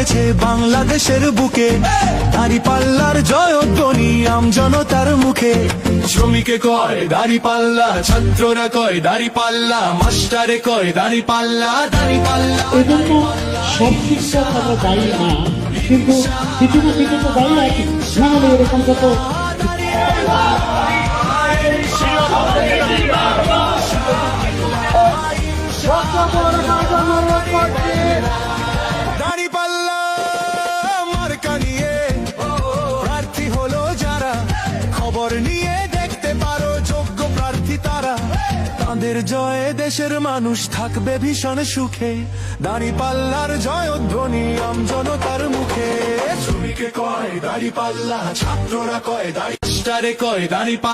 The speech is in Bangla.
বেজেছে বাংলাদেশের বুকে, দাঁড়িপাল্লার জয়ধ্বনি আমজনতার মুখে। শ্রমিকে কয় দাঁড়িপাল্লা, ছাত্ররা কয় দাঁড়িপাল্লা, মাস্টারে কয় দাঁড়িপাল্লা, দাঁড়িপাল্লা। এজন্য সব শিক্ষক আমরা দায়ী না, কিন্তু কিছু না কিছু তো দায়ী আছে। নাহলে এরকম যত দাঁড়িপাল্লা মার্কা নিয়ে প্রার্থী হলো যারা, খবর নিয়ে দেখতে পারো যোগ্য প্রার্থী তারা। তাদের জয়ে দেশের মানুষ থাকবে ভীষণ সুখে, দাঁড়িপাল্লার জয়ধ্বনি আমজনতার মুখে। শ্রমিকে কয় দাঁড়িপাল্লা, ছাত্ররা কয় দাঁড়ি, মাস্টারে কয় দাঁড়িপাল্লা।